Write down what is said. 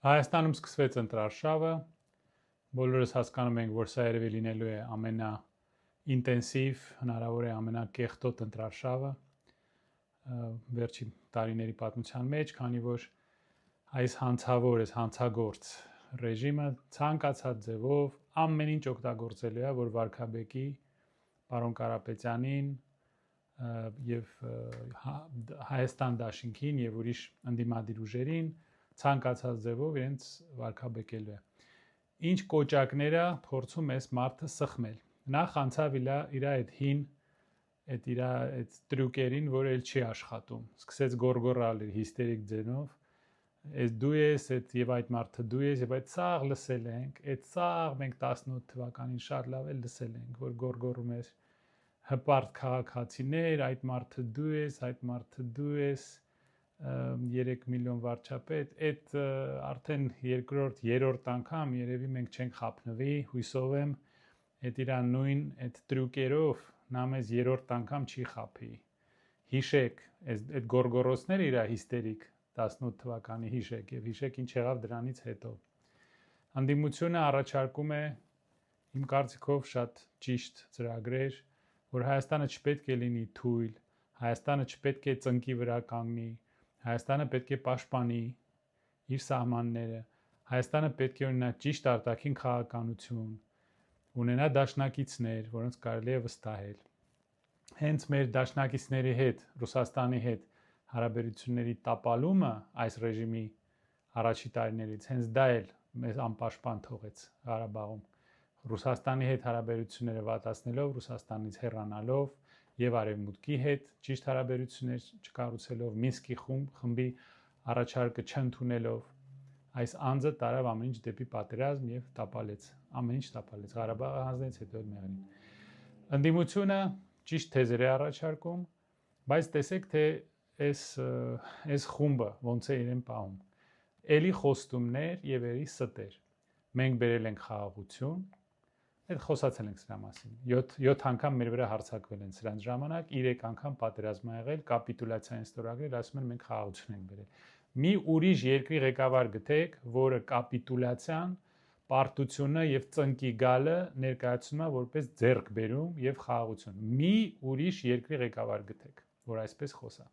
Հայաստանում սկսվեց ընտրարշավը, բոլորս հասկանում ենք, որ սա երևի լինելու է ամենաինտենսիվ, հնարավոր է ամենակեղտոտ ընտրարշավը վերջին տարիների պատմության մեջ, քանի որ այս հանցագործ ռեժիմը ցանկացած ձևով ամեն ինչ օգտագործելու է, որ վարքաբեկի պարոն Կարապետյանին եւ Հայաստան դաշինքին եւ ուրիշ ընդդիմադիր ուժերին ցանկացած ձևով իրենց վարքաբեկելու է։ Ինչ կոճակները փորձում է մարդը սխմել։ Նախ անցավ իր այդ հին այդ տրյուկերին, որ էլ չի աշխատում։ Սկսեց գոռգոռալ իր հիստերիկ ձենով։ Այս դու ես, եւ այդ մարդը դու ես, եւ այդ սաղ լսել ենք, այդ սաղ մենք 18 թվականին շատ լավ էլ լսել ենք, որ գոռգոռում էր հպարտ քաղաքացիներ, այդ մարդը դու ես, այդ մարդը դու ես, 3 միլիոն վարչապետ, այդ արդեն երկրորդ, երրորդ անգամ երևի մենք չենք խափնվի, հույսով եմ, այդ իր նույն այդ տրյուկերով նա մեզ երրորդ անգամ չի խափի։ Հիշեք, այդ գոռգոռոցները իր հիստերիկ 18 թվականի հիշեք եւ հիշեք ինչ եղավ դրանից հետո։ Անդիմությունը առաջարկում է իմ կարծիքով շատ ճիշտ ծրագրեր, որ Հայաստանը չպետք է լինի թույլ, Հայաստանը չպետք է ծնկի վրա կանգնի, Հայաստանը պետք է պաշտպանի իր սահմանները, Հայաստանը պետք է ունենա ճիշտ արտաքին քաղաքականություն, ունենա դաշնակիցներ, որոնց կարելի է վստահել։ Հենց մեր դաշնակիցների հետ, Ռուսաստանի հետ հարաբերությունների տապալումը այս ռեժիմի առաջի տարիներից, հենց դա էլ մեզ անպաշտպան թողեց Ղարաբաղում։ Ռուսաստանի հետ հարաբերությունները վատացնելով, Ռուսաստանից հեռանալով եւ Արևմուտքի հետ ճիշտ հարաբերություններ չկառուցելով, Մինսկի խմբի առաջարկը չընդունելով, այս անձը տարավ ամեն ինչ դեպի պատերազմ եւ տապալեց, ամեն ինչ տապալեց, Ղարաբաղը հանձնեց, հետո էլ մեղրին։ Ընդդիմությունը ճիշտ թեզեր է առաջարկում, բայց տեսեք թե այս խումբը ոնց է իրեն պահում։ Էլի խոստումներ եւ էլի ստեր։ Մենք բերել ենք խաղաղություն, այդ խոսացել ենք սրա մասին։ 7 անգամ մեր վրա հարձակվել են սրանց ժամանակ, 3 անգամ պատերազմ ա եղել, կապիտուլյացիա են ստորագրել, ասում են մենք խաղաղություն ենք բերել։ Մի ուրիշ երկրի ղեկավար գտեք, որը կապիտուլյացիան, պարտությունը եւ ծնկի գալը ներկայացնում է որպես ձեռքբերում եւ խաղաղություն։ Մի ուրիշ երկրի ղեկավար գտեք, որ այսպես խոսա։